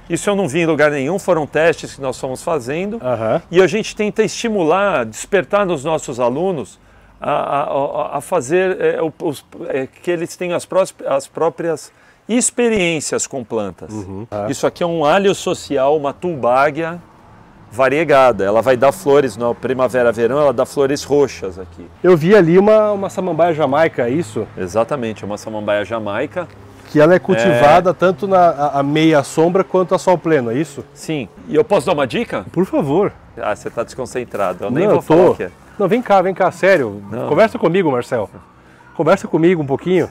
Isso eu não vi em lugar nenhum, foram testes que nós fomos fazendo. E a gente tenta estimular, despertar nos nossos alunos a fazer que eles tenham as próprias experiências com plantas. Isso aqui é um alho social, uma tulbágia variegada. Ela vai dar flores na primavera-verão, ela dá flores roxas aqui. Eu vi ali uma samambaia jamaica, é isso? Exatamente, uma samambaia jamaica. Que ela é cultivada tanto na meia sombra quanto a sol pleno, é isso? Sim. E eu posso dar uma dica? Por favor. Ah, você está desconcentrado. Eu nem vou falar o que é. Não, vem cá, sério. Não. Conversa comigo, Marcel. Conversa comigo um pouquinho.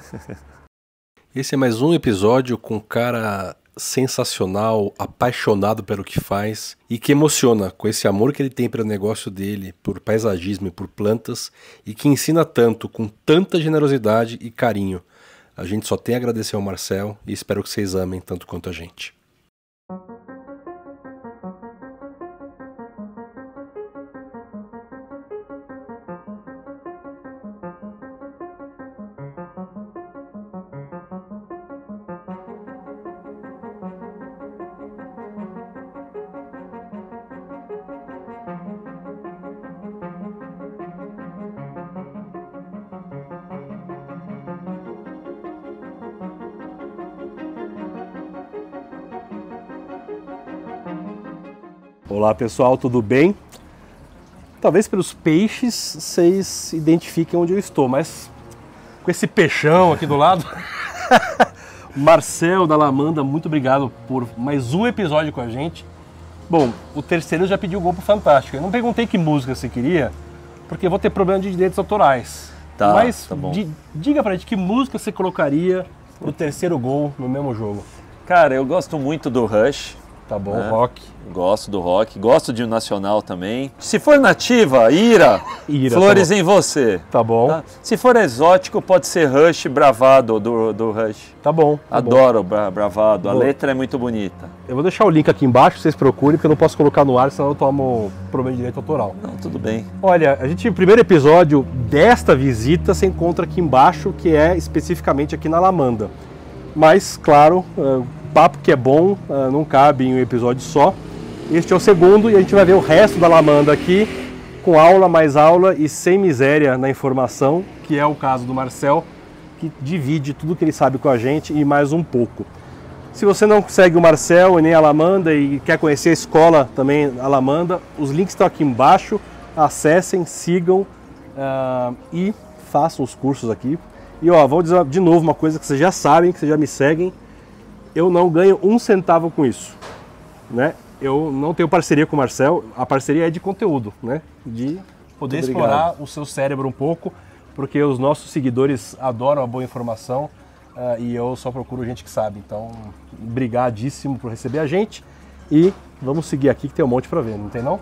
Esse é mais um episódio com um cara sensacional, apaixonado pelo que faz e que emociona com esse amor que ele tem pelo negócio dele, por paisagismo e por plantas, e que ensina tanto, com tanta generosidade e carinho. A gente só tem a agradecer ao Marcel e espero que vocês amem tanto quanto a gente. Olá pessoal, tudo bem? Talvez pelos peixes vocês identifiquem onde eu estou, mas com esse peixão aqui do lado. Marcel da Lamanda, muito obrigado por mais um episódio com a gente. Bom, o terceiro já pediu gol pro Fantástico. Eu não perguntei que música você queria, porque eu vou ter problema de direitos autorais. Tá, mas tá bom. Diga pra gente que música você colocaria no terceiro gol no mesmo jogo. Cara, eu gosto muito do Rush. Tá bom, rock. Gosto do rock, gosto de um nacional também. Se for nativa, Ira, Flores tá em Você. Tá bom. Tá? Se for exótico, pode ser Rush, Bravado do Rush. Tá bom. Adoro Bravado, a letra é muito bonita. Eu vou deixar o link aqui embaixo, vocês procurem, porque eu não posso colocar no ar, senão eu tomo problema de direito autoral. Não, tudo bem. Olha, o primeiro episódio desta visita se encontra aqui embaixo, que é especificamente aqui na Lamanda. Mas, claro, papo que é bom, não cabe em um episódio só. Este é o segundo e a gente vai ver o resto da Lamanda aqui, com aula mais aula e sem miséria na informação, que é o caso do Marcel, que divide tudo que ele sabe com a gente e mais um pouco. Se você não segue o Marcel e nem a Lamanda e quer conhecer a escola também, a Lamanda, os links estão aqui embaixo, acessem, sigam e façam os cursos aqui. E ó, vou dizer de novo uma coisa que vocês já sabem, que vocês já me seguem, eu não ganho um centavo com isso, né? Eu não tenho parceria com o Marcel, a parceria é de conteúdo, né? De poder explorar o seu cérebro um pouco, porque os nossos seguidores adoram a boa informação e eu só procuro gente que sabe. Então, brigadíssimo por receber a gente e vamos seguir aqui que tem um monte para ver, não tem não?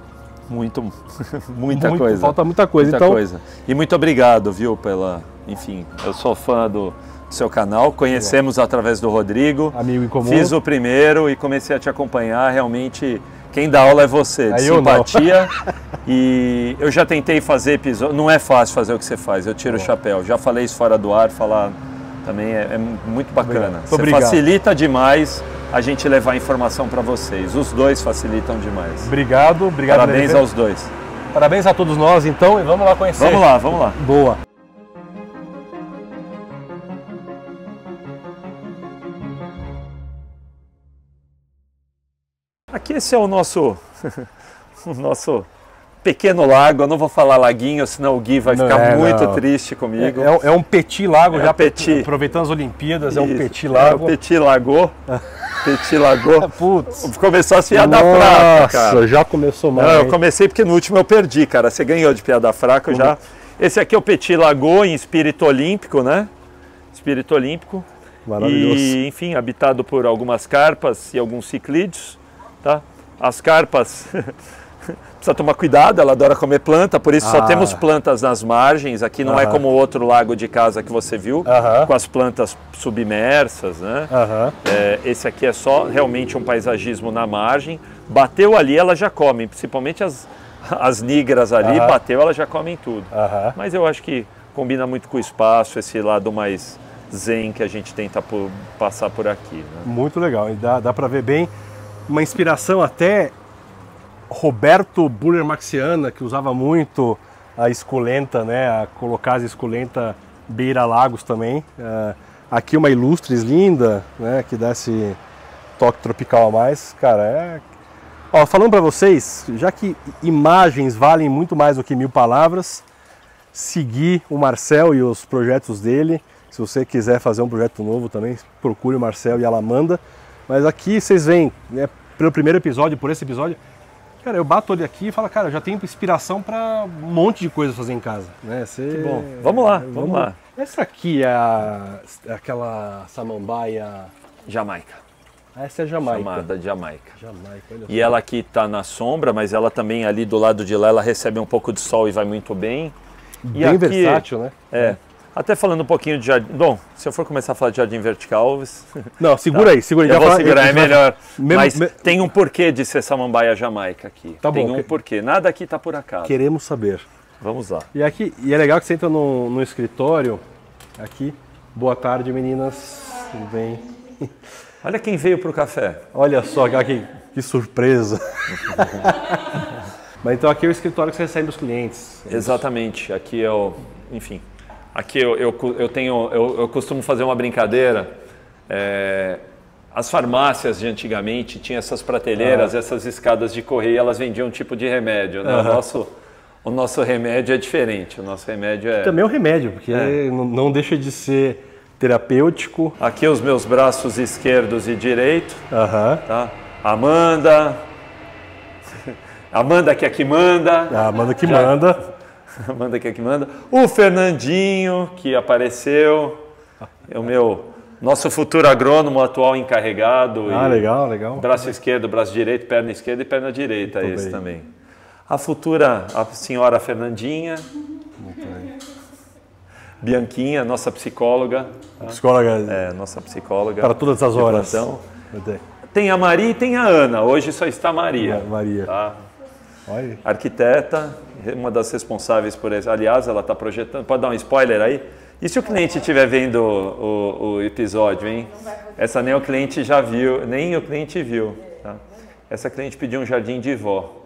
Muita coisa. Falta muita coisa. Muita coisa. E muito obrigado, viu, enfim, eu sou fã do seu canal, conhecemos através do Rodrigo, amigo em comum. Fiz o primeiro e comecei a te acompanhar, realmente quem dá aula é você, de simpatia. E eu já tentei fazer episódio, não é fácil fazer o que você faz, eu tiro o chapéu, já falei isso fora do ar, falar também é muito bacana. Você facilita demais a gente levar informação para vocês, os dois facilitam demais. Obrigado. Parabéns aos dois. Parabéns a todos nós então e vamos lá conhecer. Vamos lá. Boa. Aqui esse é o nosso pequeno lago, eu não vou falar laguinho, senão o Gui vai ficar muito triste comigo. É um petit lago, já petit. Aproveitando as Olimpíadas, é um petit lago. É o petit lago. Petit lago. Putz. Começou as piadas fracas, cara. Nossa, já começou mal. Não, eu comecei porque no último eu perdi, cara. Você ganhou de piada fraca, já. Esse aqui é o petit lago em espírito olímpico, né? Espírito olímpico. Maravilhoso. E, enfim, habitado por algumas carpas e alguns ciclídeos. Tá? As carpas, precisa tomar cuidado, ela adora comer planta, por isso só temos plantas nas margens, aqui não é como o outro lago de casa que você viu, com as plantas submersas, né? Esse aqui é só realmente um paisagismo na margem, bateu ali ela já come, principalmente as nigras ali, bateu ela já comem tudo. Mas eu acho que combina muito com o espaço, esse lado mais zen que a gente tenta passar por aqui. Né? Muito legal, e dá para ver bem. uma inspiração até Roberto Burle Marxiana, que usava muito a esculenta, né? A colocar as esculenta beira-lagos também. Aqui uma Illustres linda, né? Que dá esse toque tropical a mais. Cara, Ó, falando para vocês, já que imagens valem muito mais do que 1000 palavras, seguir o Marcel e os projetos dele. Se você quiser fazer um projeto novo também, procure o Marcel e a Alamanda. Mas aqui vocês veem, né, pelo primeiro episódio, por esse episódio, cara, eu bato ele aqui e falo, cara, eu já tenho inspiração para um monte de coisa fazer em casa. Né? Que bom. Vamos lá. Essa aqui é aquela samambaia... Jamaica. Essa é Jamaica. Chamada Jamaica. Olha e ela aqui está na sombra, mas ela também ali do lado de lá, ela recebe um pouco de sol e vai muito bem. Bem aqui, versátil, né? Até falando um pouquinho de jardim... Bom, se eu for começar a falar de jardim vertical... Não, segura aí. Eu vou segurar, é melhor. Mas tem um porquê de ser samambaia Jamaica aqui. Tá bom. Tem um porquê. Nada aqui está por acaso. Queremos saber. Vamos lá. E é legal que você entra no escritório, aqui. Boa tarde, meninas. Tudo bem? Olha quem veio para o café. Olha só, que surpresa. Mas então aqui é o escritório que você recebe os clientes. Exatamente. Aqui é o... Enfim, aqui eu costumo fazer uma brincadeira. As farmácias de antigamente tinham essas prateleiras, essas escadas de correio, elas vendiam um tipo de remédio. Né? O nosso remédio é diferente. O nosso remédio é... Também é um remédio, porque não deixa de ser... terapêutico. Aqui os meus braços esquerdos e direito. Tá? Amanda que é que manda. Amanda que manda. Amanda que é que manda. O Fernandinho que apareceu. É o nosso futuro agrônomo atual encarregado. Legal. Braço esquerdo, braço direito, perna esquerda e perna direita. Muito esse bem. Também. A senhora Fernandinha. Muito bem. Bianquinha, nossa psicóloga. Psicóloga. Nossa psicóloga. Para todas as horas. Tem a Maria e tem a Ana. Hoje só está a Maria. Maria. Tá? Arquiteta, uma das responsáveis por isso. Aliás, ela está projetando. Pode dar um spoiler aí? E se o cliente estiver vendo o episódio, hein? Essa nem o cliente já viu, nem o cliente viu. Tá? Essa cliente pediu um jardim de vó.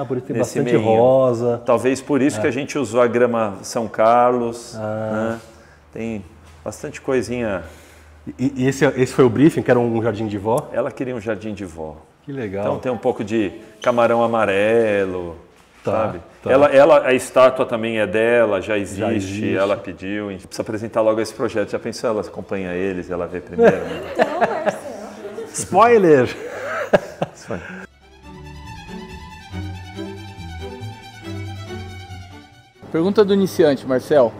Por isso tem bastante meio. Rosa. Talvez por isso que a gente usou a grama São Carlos. Né? Tem bastante coisinha. E esse foi o briefing, que era um jardim de vó? Ela queria um jardim de vó. Que legal. Então tem um pouco de camarão amarelo, sabe? Tá. A estátua também é dela, já existe. Ela pediu. A gente precisa apresentar logo esse projeto. Já pensou, ela acompanha eles, ela vê primeiro? Né? Spoiler! Pergunta do iniciante, Marcel.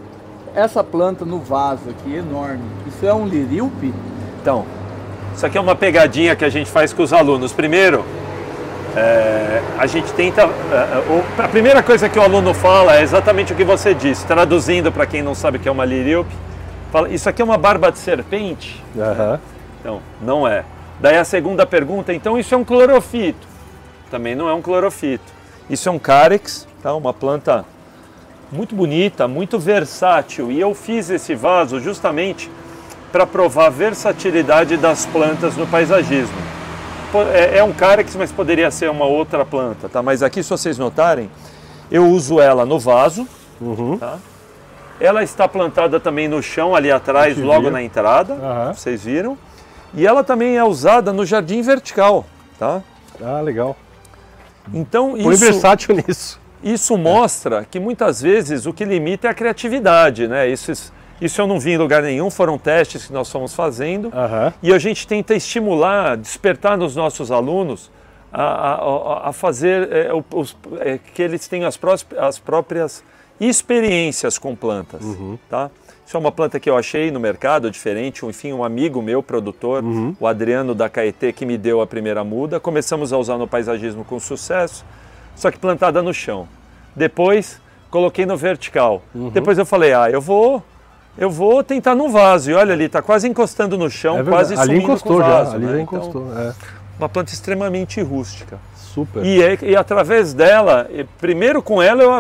Essa planta no vaso aqui, enorme, isso é um liríope? Então, isso aqui é uma pegadinha que a gente faz com os alunos. Primeiro, a gente tenta... a primeira coisa que o aluno fala é exatamente o que você disse. Traduzindo para quem não sabe o que é uma liríope, fala, isso aqui é uma barba de serpente? Então, não é. Daí a segunda pergunta, então isso é um clorofito? Também não é um clorofito. Isso é um carex, tá? Uma planta... muito bonita, muito versátil, e eu fiz esse vaso justamente para provar a versatilidade das plantas no paisagismo. É um carex, mas poderia ser uma outra planta, tá? Mas aqui, se vocês notarem, eu uso ela no vaso, tá? Ela está plantada também no chão, ali atrás, logo na entrada, vocês viram, e ela também é usada no jardim vertical, tá? Legal. Então, foi versátil nisso. Isso mostra que muitas vezes o que limita é a criatividade, né? Isso eu não vi em lugar nenhum, foram testes que nós fomos fazendo e a gente tenta estimular, despertar nos nossos alunos a fazer que eles tenham as próprias experiências com plantas, tá? Isso é uma planta que eu achei no mercado, diferente, enfim, um amigo meu, produtor, o Adriano da Caetê, que me deu a primeira muda. Começamos a usar no paisagismo com sucesso, só que plantada no chão. Depois, coloquei no vertical. Depois eu falei, eu vou tentar no vaso. E olha ali, está quase encostando no chão, quase sumindo com o vaso. Ali já encostou, então, uma planta extremamente rústica. Super. E através dela, primeiro com ela, eu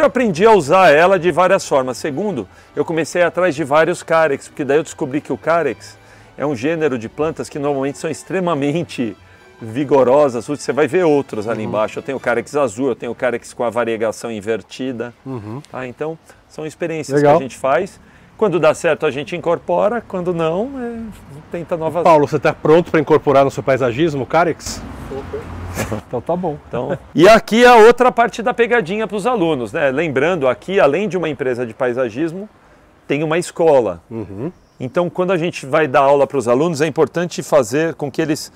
aprendi a usar ela de várias formas. Segundo, eu comecei atrás de vários carex, porque daí eu descobri que o carex é um gênero de plantas que normalmente são extremamente vigorosas. Você vai ver outros ali embaixo. Eu tenho o Carex azul, eu tenho o Carex com a variegação invertida. Tá? Então, são experiências que a gente faz. Quando dá certo, a gente incorpora. Quando não, tenta novas... Paulo, você está pronto para incorporar no seu paisagismo o Carex? Super. Então tá bom. Então, e aqui a outra parte da pegadinha para os alunos, né? Lembrando, aqui, além de uma empresa de paisagismo, tem uma escola. Então, quando a gente vai dar aula para os alunos, é importante fazer com que eles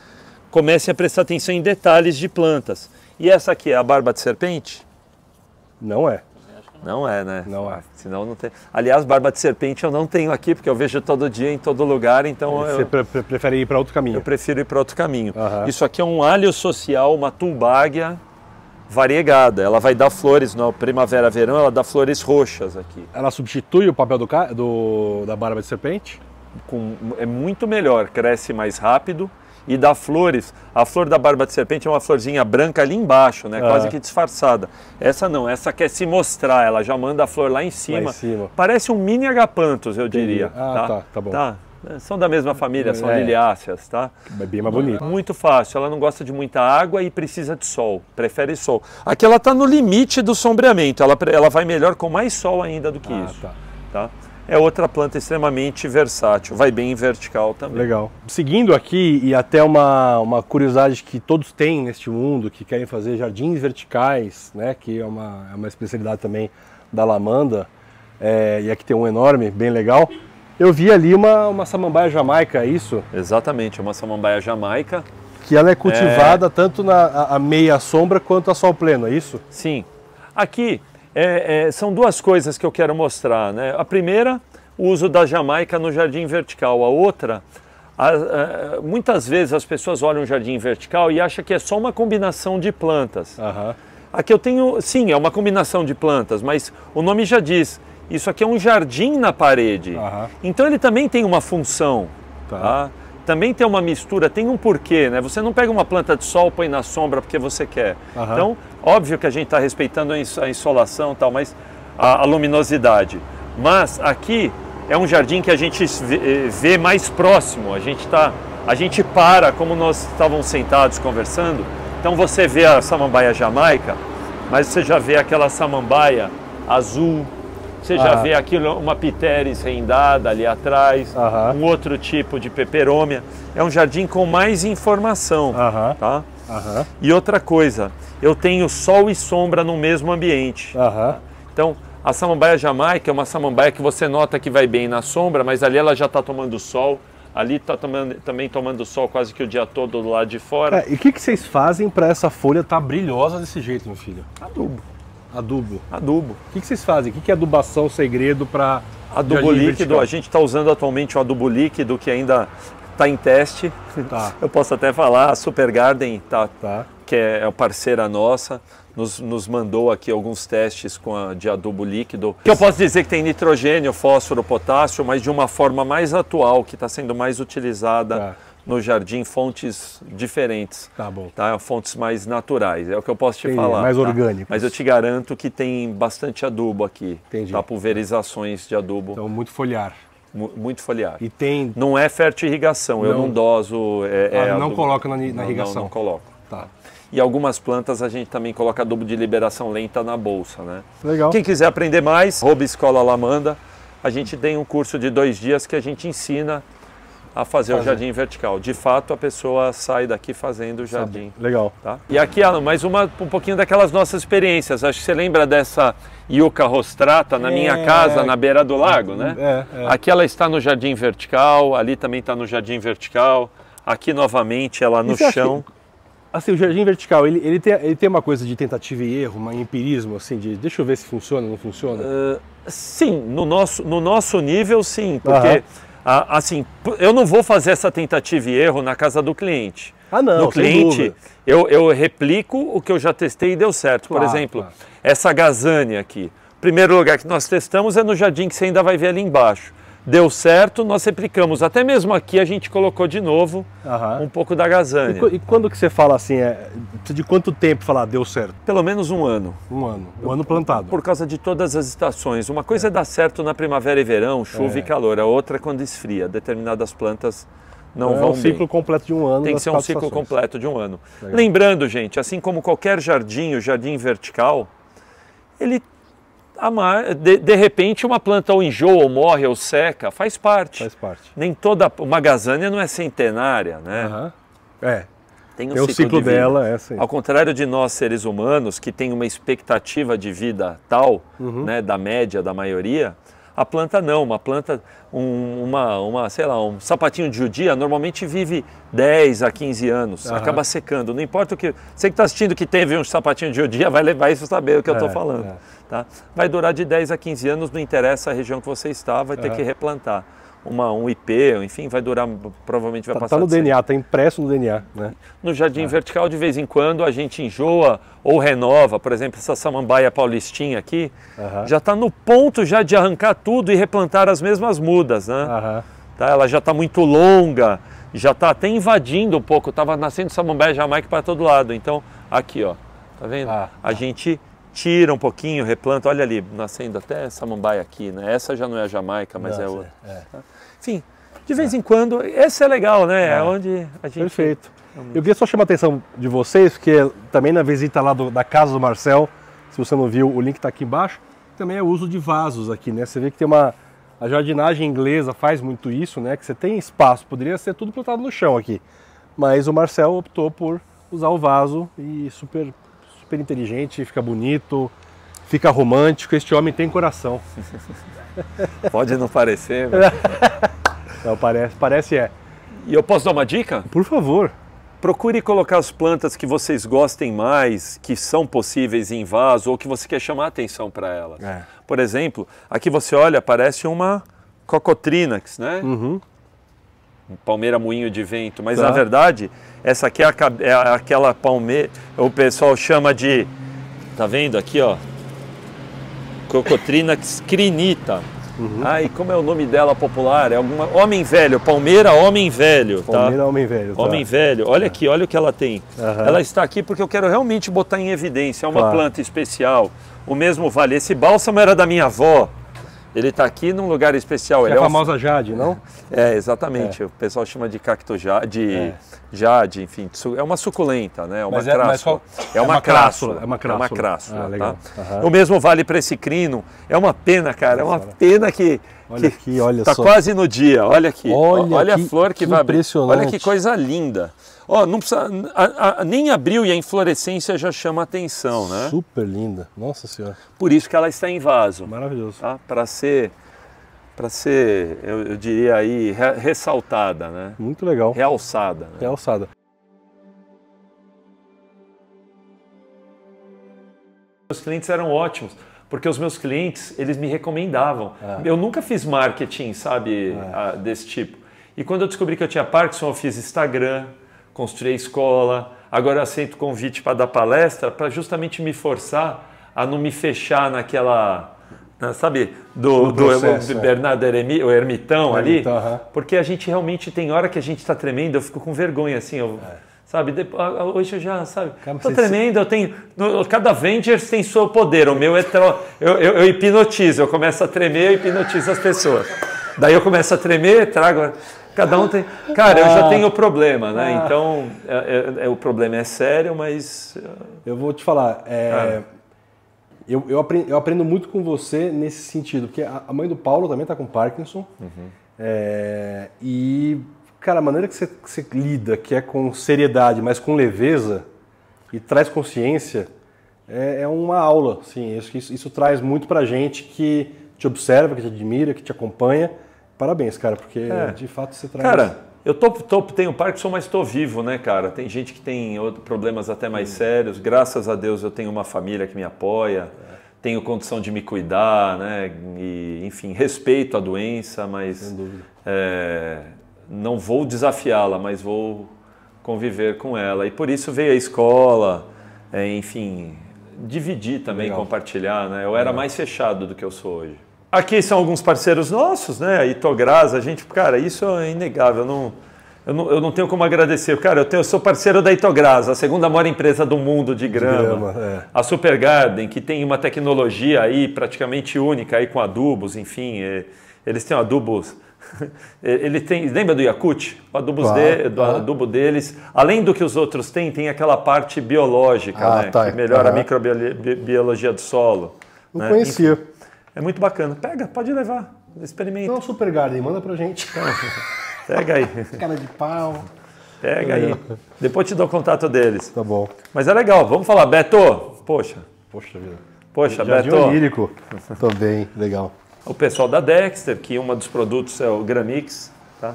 comecem a prestar atenção em detalhes de plantas. E essa aqui é a barba de serpente? Não é. Não é, né? Não é. Senão não tem. Aliás, barba de serpente eu não tenho aqui, porque eu vejo todo dia em todo lugar, então Você prefere ir para outro caminho? eu prefiro ir para outro caminho. Isso aqui é um alho social, uma tulbágia variegada. Ela vai dar flores na primavera-verão, ela dá flores roxas aqui. Ela substitui o papel da barba de serpente? É muito melhor, cresce mais rápido e dá flores. A flor da barba de serpente é uma florzinha branca ali embaixo, né? Quase que disfarçada. Essa não, essa quer se mostrar, ela já manda a flor lá em cima. Lá em cima. Parece um mini agapanthus, eu diria. Tá bom. Tá. São da mesma família, são liliáceas, tá? É bem mais bonito. Muito fácil, ela não gosta de muita água e precisa de sol, prefere sol. Aqui ela está no limite do sombreamento, ela vai melhor com mais sol ainda do que isso. Tá? É outra planta extremamente versátil, vai bem em vertical também. Legal. Seguindo aqui, e até uma curiosidade que todos têm neste mundo, que querem fazer jardins verticais, né, que é uma especialidade também da Lamanda, e aqui tem um enorme, bem legal. Eu vi ali uma samambaia jamaica, é isso? Exatamente, uma samambaia jamaica. Que ela é cultivada tanto a meia sombra quanto a sol pleno, é isso? Sim. Aqui são duas coisas que eu quero mostrar, né? A primeira, o uso da jamaica no jardim vertical. A outra, muitas vezes as pessoas olham o jardim vertical e acham que é só uma combinação de plantas. Aqui eu tenho, sim, é uma combinação de plantas, mas o nome já diz, isso aqui é um jardim na parede. Então ele também tem uma função. Tá? Também tem uma mistura, tem um porquê, né? Você não pega uma planta de sol, põe na sombra porque você quer. Então, óbvio que a gente está respeitando a insolação e tal, mas a luminosidade. Mas aqui é um jardim que a gente vê mais próximo. A gente para, como nós estávamos sentados conversando. Então você vê a samambaia jamaica, mas você já vê aquela samambaia azul. Você já vê aquilo, uma pteris rendada ali atrás, um outro tipo de peperômia. É um jardim com mais informação. Tá? E outra coisa, eu tenho sol e sombra no mesmo ambiente. Então, a samambaia jamaica é uma samambaia que você nota que vai bem na sombra, mas ali ela já está tomando sol. Ali está também tomando sol quase que o dia todo do lado de fora. E o que vocês fazem para essa folha estar brilhosa desse jeito, meu filho? Adubo. Adubo. O que vocês fazem? O que é adubação segredo para adubo líquido? A gente está usando atualmente o adubo líquido que ainda está em teste. Eu posso até falar, a Super Garden, que é parceira nossa, nos mandou aqui alguns testes de adubo líquido. Que eu posso dizer que tem nitrogênio, fósforo, potássio, mas de uma forma mais atual, que está sendo mais utilizada no jardim, fontes diferentes. Fontes mais naturais, é o que eu posso te falar. Mais orgânicos. Mas eu te garanto que tem bastante adubo aqui. Pulverizações de adubo. Então, muito foliar. Muito foliar. E tem... Não é fertirrigação, eu não doso... não coloca na irrigação? Não coloco. E algumas plantas a gente também coloca adubo de liberação lenta na bolsa, né? Legal. Quem quiser aprender mais, @Escola Lamanda, a gente tem um curso de 2 dias que a gente ensina a fazer o jardim vertical. De fato, a pessoa sai daqui fazendo o jardim. Legal. Tá? E aqui, mais um pouquinho daquelas nossas experiências. Acho que você lembra dessa Yucca rostrata na minha casa, na beira do lago, né? Aqui ela está no jardim vertical, ali também está no jardim vertical. Aqui, novamente, ela no chão. Assim, o jardim vertical, ele tem uma coisa de tentativa e erro, um empirismo, assim, de deixa eu ver se funciona ou não funciona? Sim, no nosso nível, sim, porque... assim, eu não vou fazer essa tentativa e erro na casa do cliente. No cliente, eu replico o que eu já testei e deu certo. Por exemplo, essa gazânia aqui. O primeiro lugar que nós testamos é no jardim que você ainda vai ver ali embaixo. Deu certo, nós replicamos. Até mesmo aqui a gente colocou de novo um pouco da gazânia. E quando que você fala assim, de quanto tempo falar deu certo? Pelo menos 1 ano. Um ano plantado. Por causa de todas as estações. Uma coisa é dar certo na primavera e verão, chuva e calor. A outra é quando esfria. Determinadas plantas não vão bem. É um bem. ciclo completo de um ano. Tem que ser um ciclo completo de um ano. Legal. Lembrando, gente, assim como qualquer jardim, o jardim vertical, ele de repente uma planta ou enjoa, ou morre, ou seca, faz parte. Faz parte. Nem toda uma gazânia não é centenária, né? Tem um ciclo de dela, é assim. Ao contrário de nós seres humanos, que tem uma expectativa de vida tal, né, da média da maioria, a planta não. Uma planta, sei lá, um sapatinho de judia normalmente vive 10 a 15 anos, acaba secando. Não importa o que... Você que está assistindo que teve um sapatinho de judia, vai saber o que eu estou falando. Tá? Vai durar de 10 a 15 anos, não interessa a região que você está, vai ter que replantar. Um IP, enfim, vai durar, provavelmente vai passar. Está no DNA, está impresso no DNA. Né? No jardim vertical, de vez em quando, a gente enjoa ou renova. Por exemplo, essa samambaia paulistinha aqui, já está no ponto já de arrancar tudo e replantar as mesmas mudas. Né? Tá? Ela já está muito longa, já está até invadindo um pouco. Estava nascendo samambaia jamaica para todo lado. Então, aqui, ó, tá vendo? A gente tira um pouquinho, replanta. Olha ali, nascendo até samambaia aqui. Né? Essa já não é a jamaica, mas é outra. Enfim, de vez em quando, esse é legal, né? É onde a gente... Perfeito. Eu queria só chamar a atenção de vocês, porque também na visita lá da casa do Marcel, se você não viu, o link está aqui embaixo, também é o uso de vasos aqui, né? Você vê que tem a jardinagem inglesa faz muito isso, né? Que você tem espaço, poderia ser tudo plantado no chão aqui. Mas o Marcel optou por usar o vaso e super inteligente, fica bonito, fica romântico. Este homem tem coração. Pode não parecer, mas... Não, parece é. E eu posso dar uma dica? Por favor. Procure colocar as plantas que vocês gostem mais, que são possíveis em vaso, ou que você quer chamar a atenção para elas. Por exemplo, aqui você olha, parece uma Cocotrinax, né? Um palmeira moinho de vento, mas na verdade, essa aqui é aquela palmeira, o pessoal chama de, tá vendo aqui, ó? Cocotrinax crinita. E como é o nome dela popular? É alguma homem velho, palmeira homem velho, tá? Palmeira homem velho. Homem velho. Olha aqui, olha o que ela tem. Ela está aqui porque eu quero realmente botar em evidência. É uma planta especial. O mesmo vale. Esse bálsamo era da minha avó. Ele está aqui num lugar especial. É a famosa jade, não? É, exatamente. O pessoal chama de cacto jade, jade, enfim. É uma suculenta, né? Uma crássula. É uma crássula. É uma crássula. Legal. O mesmo vale para esse crino. É uma pena, cara. É uma pena que... Olha aqui, olha só. Tá quase no dia. Olha aqui. Olha a flor que vai... Impressionante. Olha que coisa linda. Ó, não precisa, nem abriu e a inflorescência já chama atenção, né? Super linda, nossa senhora. Por isso que ela está em vaso. Maravilhoso. Tá? Para ser, eu diria aí, ressaltada, né? Muito legal. Realçada. Né? Realçada. Os clientes eram ótimos, porque os meus clientes, eles me recomendavam. Eu nunca fiz marketing, sabe, desse tipo. E quando eu descobri que eu tinha Parkinson, eu fiz Instagram, construí a escola, agora eu aceito convite para dar palestra para justamente me forçar a não me fechar naquela, sabe, do Bernardo o ermitão ali, porque a gente realmente tem hora que a gente está tremendo, eu fico com vergonha assim, sabe, hoje eu já, sabe, estou tremendo, eu tenho, cada Avengers tem seu poder, o meu eu hipnotizo, eu começo a tremer, eu hipnotizo as pessoas, daí eu começo a tremer, trago... Cada um tem... Cara, eu já tenho problema, né? Então, o problema é sério, mas... Eu vou te falar, eu aprendo muito com você nesse sentido, porque a mãe do Paulo também está com Parkinson, e, cara, a maneira que você lida, que é com seriedade, mas com leveza, e traz consciência, é uma aula, assim, isso traz muito pra gente que te observa, que te admira, que te acompanha. Parabéns, cara, porque de fato você traz... Cara, eu tenho Parkinson, mas estou vivo, né, cara? Tem gente que tem problemas até mais sérios. Graças a Deus eu tenho uma família que me apoia, tenho condição de me cuidar, né? E, enfim, respeito a doença, mas... Sem dúvida. Não vou desafiá-la, mas vou conviver com ela. E por isso veio a escola, enfim, dividir também, compartilhar, né? Eu era mais fechado do que eu sou hoje. Aqui são alguns parceiros nossos, né? A Itogras, a gente, cara, isso é inegável. Eu não tenho como agradecer. Cara, eu sou parceiro da Itogras, a segunda maior empresa do mundo de grama. A Super Garden, que tem uma tecnologia aí praticamente única aí com adubos, enfim, eles têm adubos Ele tem, lembra do Yakult? O adubo deles, além do que os outros têm, tem aquela parte biológica, né? Que melhora a microbiologia do solo. Não conhecia. Enfim, é muito bacana. Pega, pode levar, experimenta. Não, Super Garden, manda pra gente. Pega aí. Cara de pau. Pega aí. Depois te dou o contato deles. Tá bom. Mas é legal, vamos falar, Beto. Poxa vida. Poxa, Jardim Beto. Onírico. Tô bem, legal. O pessoal da Dexter, que um dos produtos é o Gramix, tá?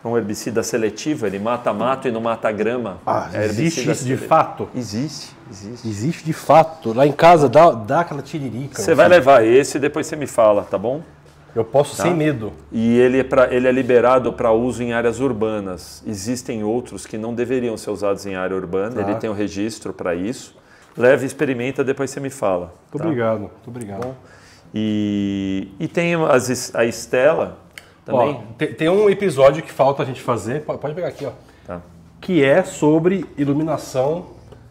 É um herbicida seletivo, ele mata mato e não mata grama. Existe isso de fato? Existe. Existe de fato. Lá em casa dá aquela tiririca. Você vai levar esse e depois você me fala, tá bom? Eu posso sem medo. E ele é liberado para uso em áreas urbanas. Existem outros que não deveriam ser usados em área urbana, ele tem um registro para isso. Leva, experimenta, depois você me fala. Muito obrigado. Bom. E tem a Estela também. Ó, tem um episódio que falta a gente fazer, pode pegar aqui, ó. Tá. Que é sobre iluminação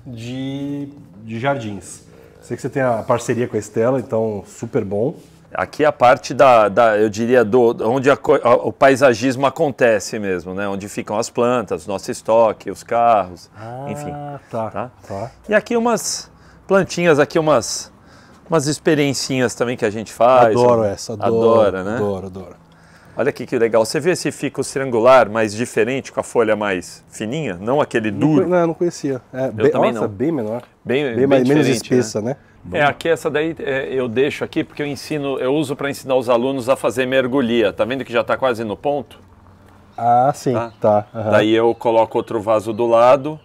de jardins. Sei que você tem a parceria com a Estela, então super bom. Aqui é a parte eu diria, onde o paisagismo acontece mesmo, né? Onde ficam as plantas, nosso estoque, os carros, enfim. Tá. E aqui umas plantinhas, aqui umas experiencinhas também que a gente faz. Adora, né? Adoro. Olha aqui que legal. Você viu esse ficus triangular mais diferente, com a folha mais fininha? Não aquele duro? Não conhecia. Eu também não. Bem menor. Bem menos espessa, né? Aqui essa daí eu deixo aqui porque eu uso para ensinar os alunos a fazer mergulhia. Tá vendo que já está quase no ponto? Ah, sim, tá. Daí eu coloco outro vaso do lado,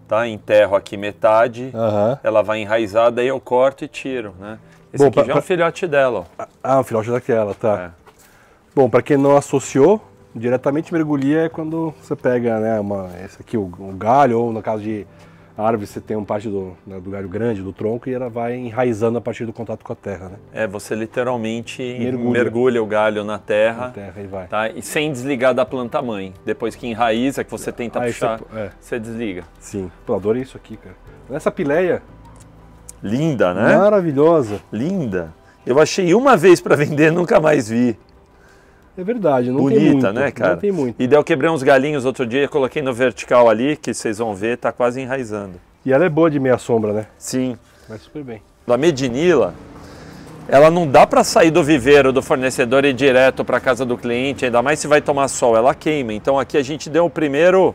tá? Enterro aqui metade, ela vai enraizar, daí eu corto e tiro, né? Esse aqui já é um filhote dela, ó. Um filhote daquela, tá. Bom, para quem não associou, diretamente mergulhia é quando você pega, né, esse aqui, o galho, ou no caso de árvore, você tem uma parte do galho grande, do tronco, e ela vai enraizando a partir do contato com a terra, né? Você literalmente mergulha o galho na terra e vai. Tá? E sem desligar da planta mãe. Depois que enraiza, que você tenta puxar, você desliga. Sim. Pô, adorei isso aqui, cara. Essa pileia. Linda, né? Maravilhosa. Linda. Eu achei uma vez para vender, nunca mais vi. É verdade, não Bonita, tem muito. Né, cara? Não tem muito. E daí eu quebrei uns galinhos outro dia, coloquei no vertical ali, que vocês vão ver, tá quase enraizando. E ela é boa de meia sombra, né? Sim. Vai super bem. A medinila, ela não dá para sair do viveiro do fornecedor e ir direto para casa do cliente, ainda mais se vai tomar sol, ela queima. Então aqui a gente deu o primeiro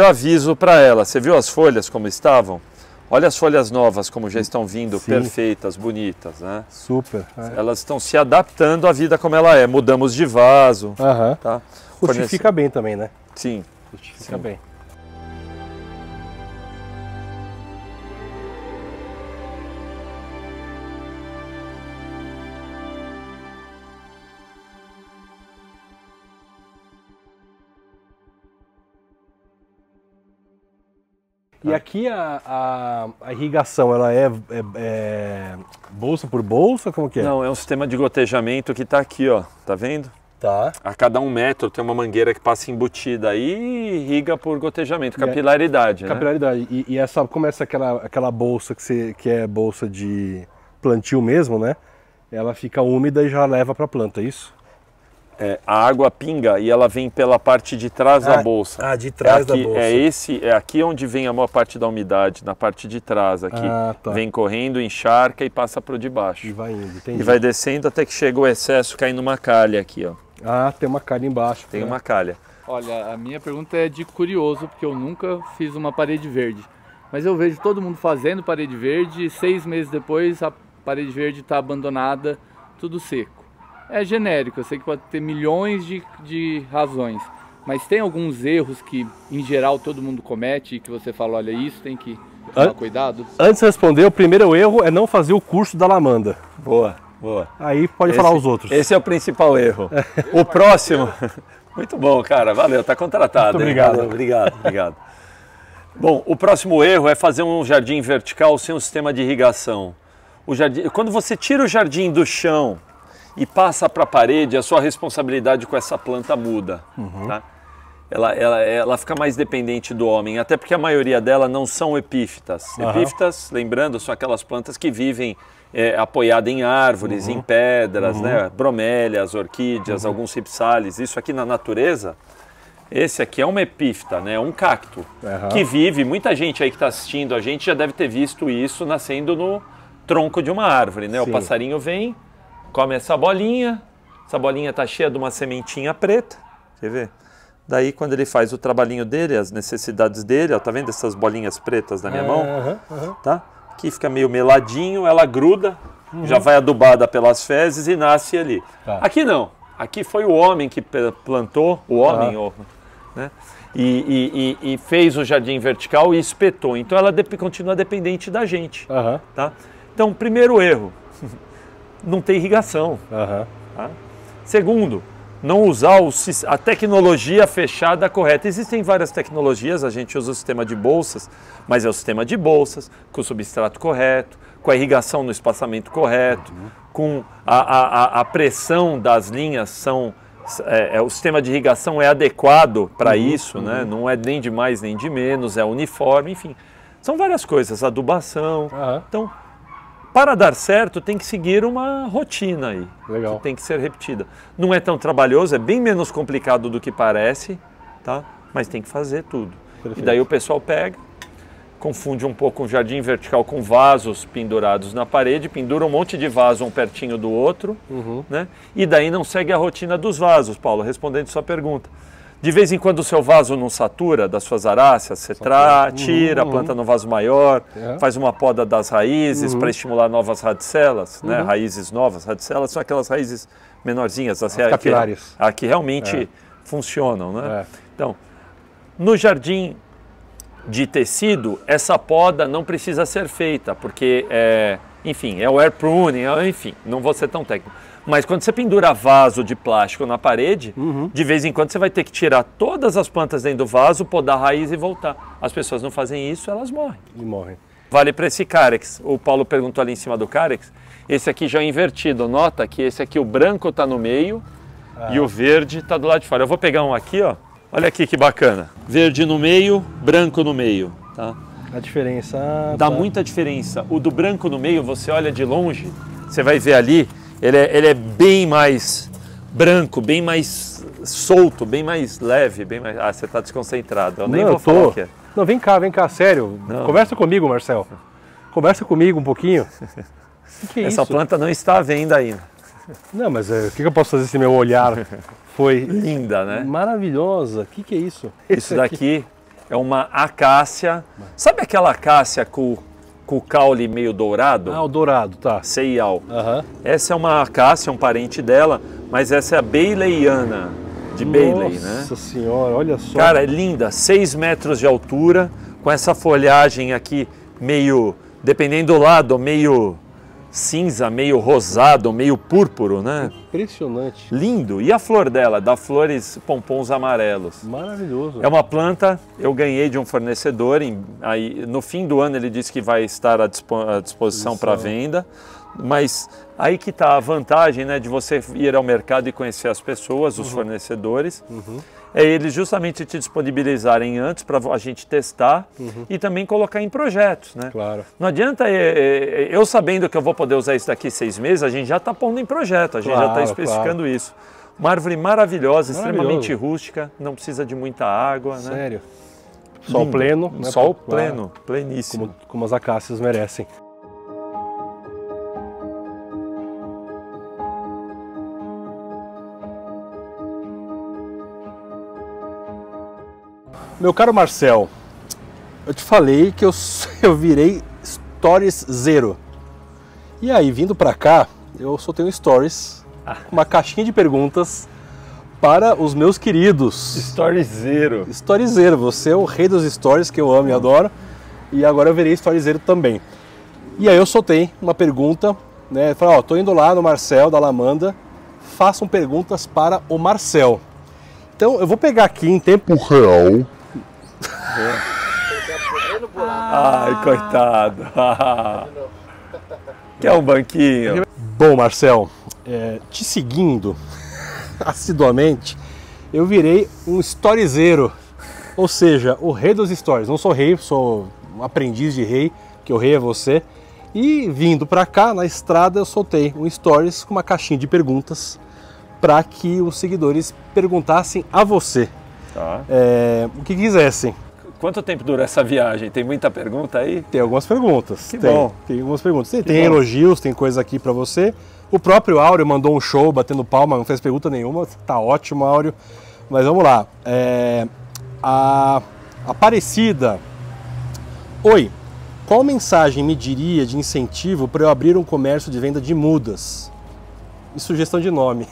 aviso para ela. Você viu as folhas como estavam? Olha as folhas novas como já estão vindo, perfeitas, bonitas, né? Super. Elas estão se adaptando à vida como ela é. Mudamos de vaso. Tá? Justifica bem também, né? Sim. Justifica bem. E aqui a irrigação, ela é bolsa por bolsa? Como que é? Não, é um sistema de gotejamento que está aqui, ó. Tá vendo? Tá. A cada 1 metro tem uma mangueira que passa embutida aí e irriga por gotejamento, capilaridade, né? Capilaridade. E essa, como essa aquela bolsa que é bolsa de plantio mesmo, né? Ela fica úmida e já leva para a planta, é isso? A água pinga e ela vem pela parte de trás da bolsa. De trás da bolsa. É aqui onde vem a maior parte da umidade, na parte de trás aqui. Tá. Vem correndo, encharca e passa para o de baixo. E vai indo, entendi. E vai descendo até que chega o excesso caindo numa calha aqui, ó. Tem uma calha embaixo. Tem uma calha. Olha, a minha pergunta é de curioso, porque eu nunca fiz uma parede verde. Mas eu vejo todo mundo fazendo parede verde e 6 meses depois a parede verde está abandonada, tudo seco. É genérico, eu sei que pode ter milhões de razões, mas tem alguns erros que, em geral, todo mundo comete e que você fala, olha, isso tem que tomar cuidado? Antes de responder, o primeiro erro é não fazer o curso da lamanda. Boa. Aí pode falar os outros. Esse é o principal erro. O próximo... Muito bom, cara, valeu, tá contratado. Muito obrigado. Obrigado. Bom, o próximo erro é fazer um jardim vertical sem um sistema de irrigação. Quando você tira o jardim do chão e passa para a parede, a sua responsabilidade com essa planta muda. Tá? ela fica mais dependente do homem, até porque a maioria dela não são epífitas. Epífitas, lembrando, são aquelas plantas que vivem apoiadas em árvores, em pedras, né? Bromélias, orquídeas, alguns ripsales. Isso aqui na natureza, esse aqui é uma epífita, né? Um cacto, que vive, muita gente aí que está assistindo a gente já deve ter visto isso nascendo no tronco de uma árvore, né? Sim. O passarinho vem, come essa bolinha está cheia de uma sementinha preta, quer ver? Daí quando ele faz o trabalhinho dele, as necessidades dele, ó, tá vendo essas bolinhas pretas na minha mão? Tá? Aqui fica meio meladinho, ela gruda, já vai adubada pelas fezes e nasce ali. Tá. Aqui não, aqui foi o homem que plantou, o homem, né? E fez o jardim vertical e espetou, então ela continua dependente da gente. Tá? Então, primeiro erro, não ter irrigação. Tá? Segundo, não usar a tecnologia fechada correta. Existem várias tecnologias, a gente usa o sistema de bolsas, mas é o sistema de bolsas, com o substrato correto, com a irrigação no espaçamento correto, com a pressão das linhas, o sistema de irrigação é adequado para isso, né? Não é nem de mais nem de menos, é uniforme, enfim. São várias coisas, adubação. Então, para dar certo, tem que seguir uma rotina aí, que tem que ser repetida. Não é tão trabalhoso, é bem menos complicado do que parece, tá? Mas tem que fazer tudo. Perfeito. E daí o pessoal pega, confunde um pouco o jardim vertical com vasos pendurados na parede, pendura um monte de vaso um pertinho do outro, né? E daí não segue a rotina dos vasos, Paulo, respondendo sua pergunta. De vez em quando o seu vaso não satura das suas aráceas, você tira a planta no vaso maior, faz uma poda das raízes para estimular novas radicelas, né? Raízes novas, radicelas são aquelas raízes menorzinhas, as capilares. Que realmente funcionam, né? Então, no jardim de tecido, essa poda não precisa ser feita, porque, enfim, é o air pruning, enfim, não vou ser tão técnico. Mas quando você pendura vaso de plástico na parede, de vez em quando você vai ter que tirar todas as plantas dentro do vaso, podar a raiz e voltar. As pessoas não fazem isso, elas morrem. E morrem. Vale para esse Carex. O Paulo perguntou ali em cima do Carex. Esse aqui já é invertido. Nota que esse aqui, o branco está no meio e o verde está do lado de fora. Eu vou pegar um aqui, ó. Olha aqui que bacana. Verde no meio, branco no meio. Tá? A diferença... Dá muita diferença. O do branco no meio, você olha de longe, você vai ver ali... Ele é bem mais branco, bem mais solto, bem mais leve, bem mais... Ah, você está desconcentrado. Eu nem vou falar o que é. Não, vem cá, sério. Não. Conversa comigo, Marcel. Conversa comigo um pouquinho. Que é Essa isso? planta não está à venda ainda. Não, mas o que eu posso fazer se meu olhar foi... Linda, né? Maravilhosa. O que é isso? Isso daqui é uma acácia. Sabe aquela acácia com o caule meio dourado? Ah, o dourado, tá. Ceial. Essa é uma acácia, um parente dela, mas essa é a Baileyana, de Bailey, né? Nossa senhora, olha só. Cara, é linda, 6 metros de altura, com essa folhagem aqui meio, dependendo do lado, meio cinza, meio rosado, meio púrpuro, né? Impressionante. Lindo. E a flor dela? Dá flores pompons amarelos. Maravilhoso. É uma planta, eu ganhei de um fornecedor, aí, no fim do ano ele disse que vai estar à disposição para venda, mas aí que está a vantagem, né, de você ir ao mercado e conhecer as pessoas, os fornecedores, é eles justamente te disponibilizarem antes para a gente testar e também colocar em projetos, né? Claro. Não adianta eu sabendo que eu vou poder usar isso daqui 6 meses, a gente já está pondo em projeto, a gente já está especificando isso. Uma árvore maravilhosa, extremamente rústica, não precisa de muita água, né? Sério. Sol pleno. Né? Sol pleno, pleníssimo. Como as acácias merecem. Meu caro Marcel, eu te falei que eu virei Stories Zero. E aí, vindo pra cá, eu soltei um Stories, uma caixinha de perguntas para os meus queridos. Stories Zero. Stories Zero, você é o rei dos stories que eu amo e adoro. E agora eu virei Stories Zero também. E aí eu soltei uma pergunta, né? Falei, ó, tô indo lá no Marcel da Lamanda, façam perguntas para o Marcel. Então eu vou pegar aqui em tempo real. Ai, coitado. Quer um banquinho? Bom, Marcel, te seguindo assiduamente, eu virei um storyzeiro. Ou seja, o rei dos stories. Não sou rei, sou um aprendiz de rei, que o rei é você. E vindo para cá, na estrada, eu soltei um stories com uma caixinha de perguntas para que os seguidores perguntassem a você o que quisessem. Quanto tempo dura essa viagem? Tem muita pergunta aí? Tem algumas perguntas. Que bom. Tem algumas perguntas. Tem elogios, tem coisa aqui para você. O próprio Áureo mandou um show batendo palma, não fez pergunta nenhuma. Tá ótimo, Áureo. Mas vamos lá. A Aparecida. Oi, qual mensagem me diria de incentivo para eu abrir um comércio de venda de mudas? E sugestão de nome.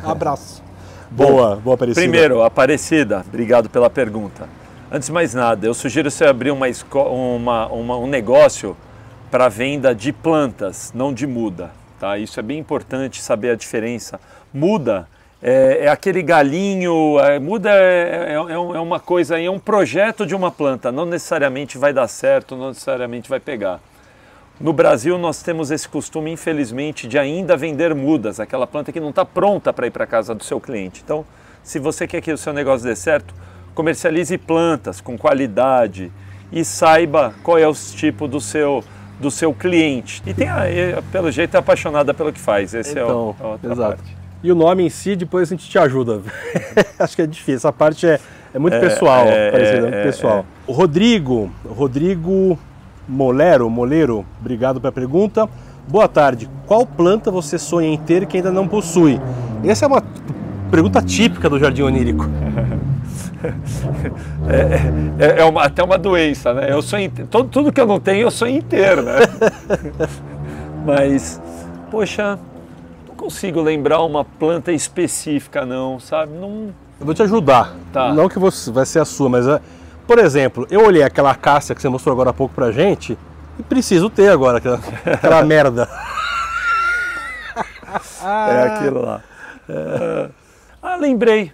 Abraço. Boa, Aparecida. Primeiro, Aparecida, obrigado pela pergunta. Antes de mais nada, eu sugiro você abrir um negócio para venda de plantas, não de muda. Tá? Isso é bem importante saber a diferença. Muda é aquele galinho, muda é uma coisa, é um projeto de uma planta, não necessariamente vai dar certo, não necessariamente vai pegar. No Brasil nós temos esse costume, infelizmente, de ainda vender mudas, aquela planta que não está pronta para ir para a casa do seu cliente. Então, se você quer que o seu negócio dê certo, comercialize plantas com qualidade e saiba qual é o tipo do seu cliente. E pelo jeito é apaixonada pelo que faz, esse então, é a outra exato. parte. E o nome em si, depois a gente te ajuda. Acho que é difícil, essa parte é muito pessoal, pessoal. O Rodrigo Moleiro, obrigado pela pergunta. Boa tarde, qual planta você sonha em ter que ainda não possui? Essa é uma pergunta típica do Jardim Onírico. Até uma doença, né? Eu sonho tudo que eu não tenho, eu sonho em ter, né? Mas, poxa, não consigo lembrar uma planta específica, não, sabe? Não... Eu vou te ajudar. Tá. Não que vai ser a sua, mas... Por exemplo, eu olhei aquela acácia que você mostrou agora há pouco pra gente e preciso ter agora aquela merda. É aquilo lá. Lembrei.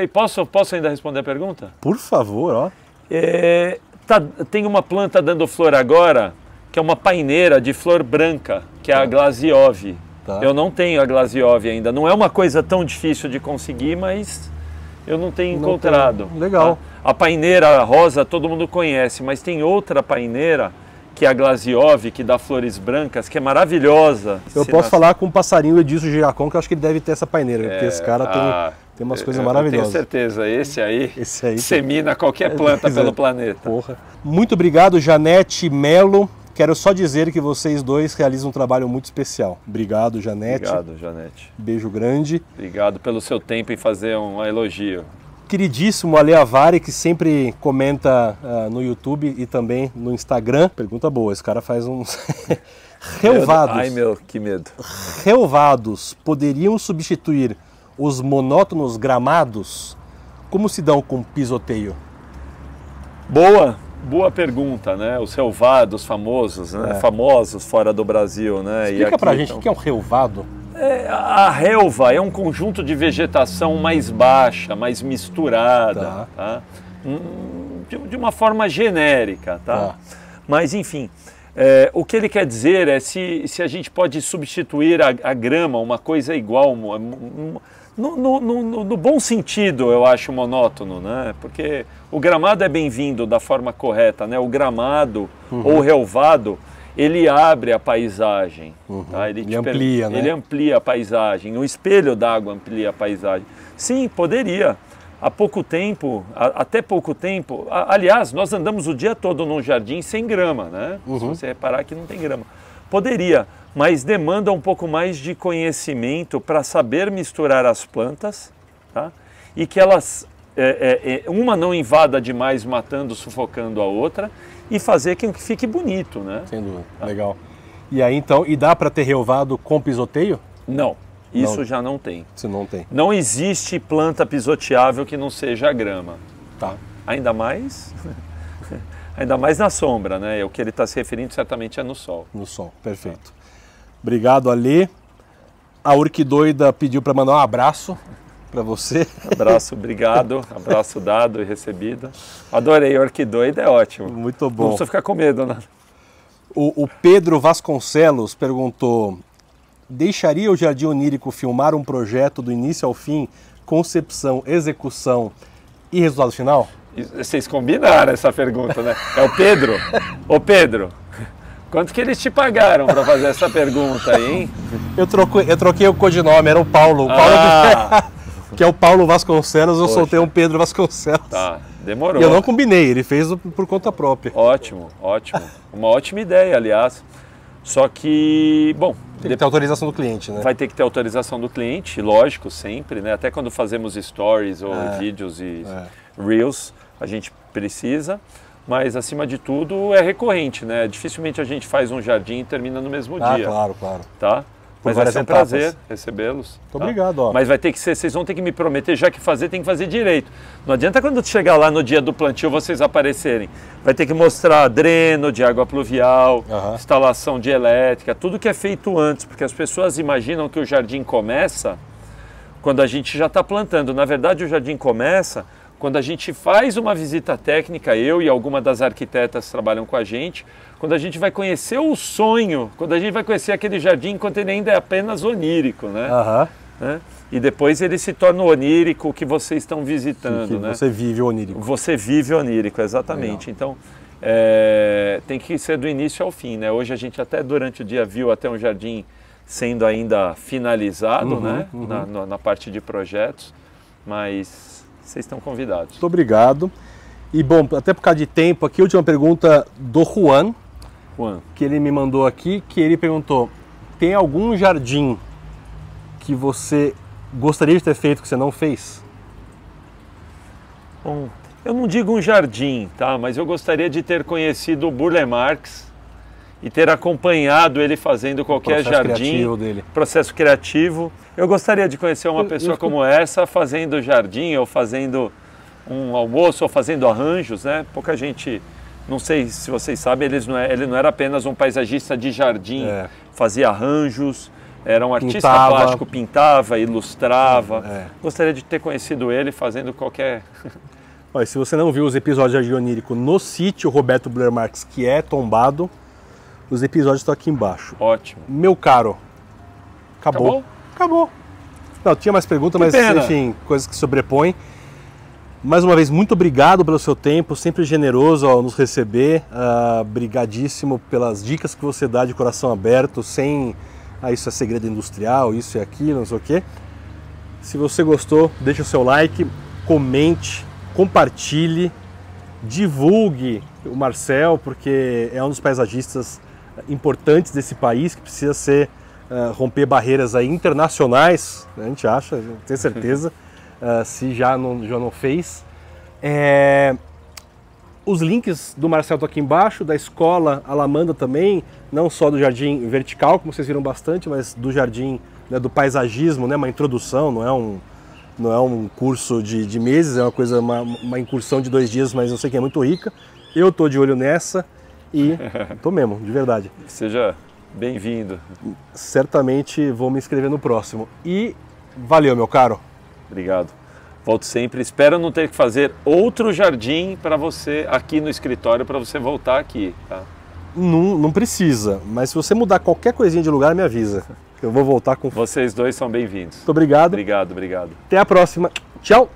Posso ainda responder a pergunta? Por favor, ó. Tem uma planta dando flor agora, que é uma paineira de flor branca, que é a Glasiove. Tá. Eu não tenho a Glasiove ainda. Não é uma coisa tão difícil de conseguir, mas eu não tenho encontrado. Legal. Tá? A paineira rosa todo mundo conhece, mas tem outra paineira, que é a Glasiove, que dá flores brancas, que é maravilhosa. Eu posso falar com o passarinho Edilson Giracon, que eu acho que ele deve ter essa paineira, porque esse cara tem umas coisas maravilhosas. Tenho certeza, esse aí dissemina qualquer planta pelo planeta. Porra. Muito obrigado, Janete Melo. Quero só dizer que vocês dois realizam um trabalho muito especial. Obrigado, Janete. Obrigado, Janete. Beijo grande. Obrigado pelo seu tempo em fazer um elogio. Queridíssimo Ale Avari, que sempre comenta no YouTube e também no Instagram. Pergunta boa, esse cara faz uns... Relvados. Ai, meu, que medo. Relvados poderiam substituir os monótonos gramados? Como se dão com pisoteio? Boa pergunta, né? Os relvados famosos, né? Famosos fora do Brasil, né? Explica pra gente o que é um relvado. A relva é um conjunto de vegetação mais baixa, mais misturada, tá? De uma forma genérica, tá? Mas, enfim, o que ele quer dizer é se a gente pode substituir a grama, uma coisa igual, no bom sentido, eu acho monótono, né? Porque o gramado é bem-vindo da forma correta, né? O gramado ou o relvado, ele abre a paisagem, tá? Ele amplia, né? Ele amplia a paisagem, o espelho d'água amplia a paisagem. Sim, poderia. Há pouco tempo, até pouco tempo, aliás, nós andamos o dia todo num jardim sem grama, né? Se você reparar que não tem grama. Poderia, mas demanda um pouco mais de conhecimento para saber misturar as plantas, tá? E que elas, uma não invada demais, matando, sufocando a outra, e fazer que fique bonito, né? Sem dúvida, legal. E aí então, dá para ter relvado com pisoteio? Não, isso já não tem. Isso não tem. Não existe planta pisoteável que não seja grama. Tá. Ainda mais na sombra, né? O que ele está se referindo certamente é no sol. No sol, perfeito. Obrigado, Ale. A Orquidoida pediu para mandar um abraço para você. Abraço, obrigado. Abraço dado e recebido. Adorei, Orquidoida é ótimo. Muito bom. Não precisa ficar com medo, né? O Pedro Vasconcelos perguntou: deixaria o Jardim Onírico filmar um projeto do início ao fim concepção, execução e resultado final? Vocês combinaram essa pergunta, né? É o Pedro. Ô Pedro, quanto que eles te pagaram para fazer essa pergunta aí, hein? Eu troquei o codinome, era o Paulo. O Paulo que é o Paulo Vasconcelos, eu soltei um Pedro Vasconcelos. Tá, demorou. E eu não combinei, ele fez por conta própria. Ótimo, ótimo. Uma ótima ideia, aliás. Só que, bom... Tem que ter autorização do cliente, né? Vai ter que ter autorização do cliente, lógico, sempre, né? Até quando fazemos stories ou vídeos e reels, a gente precisa. Mas, acima de tudo, é recorrente, né? Dificilmente a gente faz um jardim e termina no mesmo dia. Claro, claro. Tá? Mas vai ser um prazer recebê-los. Muito obrigado, ó. Mas vai ter que ser, vocês vão ter que me prometer, já que fazer, tem que fazer direito. Não adianta quando chegar lá no dia do plantio vocês aparecerem. Vai ter que mostrar dreno de água pluvial, instalação de elétrica, tudo que é feito antes, porque as pessoas imaginam que o jardim começa quando a gente já está plantando. Na verdade, o jardim começa quando a gente faz uma visita técnica, eu e alguma das arquitetas trabalham com a gente, quando a gente vai conhecer o sonho, quando a gente vai conhecer aquele jardim enquanto ele ainda é apenas onírico, né? Né? E depois ele se torna o onírico que vocês estão visitando, né? Você vive o onírico. Você vive o onírico, exatamente. Então, tem que ser do início ao fim, né? Hoje a gente até durante o dia viu até um jardim sendo ainda finalizado, né? Na parte de projetos, mas vocês estão convidados. Muito obrigado. E bom, até por causa de tempo aqui, última pergunta do Juan, que ele me mandou aqui, que ele perguntou, tem algum jardim que você gostaria de ter feito que você não fez? Bom, eu não digo um jardim, tá? Mas eu gostaria de ter conhecido o Burle Marx e ter acompanhado ele fazendo qualquer jardim, processo criativo. Eu gostaria de conhecer uma pessoa como essa fazendo jardim ou fazendo um almoço ou fazendo arranjos, né? Pouca gente, não sei se vocês sabem, ele não era apenas um paisagista de jardim, fazia arranjos, era um artista plástico, pintava, ilustrava. Gostaria de ter conhecido ele fazendo qualquer... Olha, se você não viu os episódios de Jardim Onírico no sítio Roberto Burle Marx, que é tombado, os episódios estão aqui embaixo. Ótimo. Meu caro, acabou. Não, tinha mais perguntas, mas enfim, coisas que sobrepõem. Mais uma vez, muito obrigado pelo seu tempo, sempre generoso ao nos receber. Brigadíssimo pelas dicas que você dá de coração aberto, sem isso é segredo industrial, isso é aquilo, não sei o quê. Se você gostou, deixa o seu like, comente, compartilhe, divulgue o Marcel, porque é um dos paisagistas importantes desse país, que precisa ser romper barreiras aí internacionais, a gente acha, tenho certeza. Se já não fez. Os links do Marcel estão aqui embaixo, da escola Alamanda também, não só do jardim vertical, como vocês viram bastante, mas do jardim, né, do paisagismo, né, uma introdução, não é um curso de meses, é uma incursão de 2 dias, mas eu sei que é muito rica. Eu estou de olho nessa e estou mesmo, de verdade. Seja bem-vindo. Certamente vou me inscrever no próximo. E valeu, meu caro. Obrigado. Volto sempre. Espero não ter que fazer outro jardim para você aqui no escritório, para você voltar aqui. Tá? Não precisa, mas se você mudar qualquer coisinha de lugar, me avisa. Eu vou voltar com... Vocês dois são bem-vindos. Muito obrigado. Obrigado. Até a próxima. Tchau.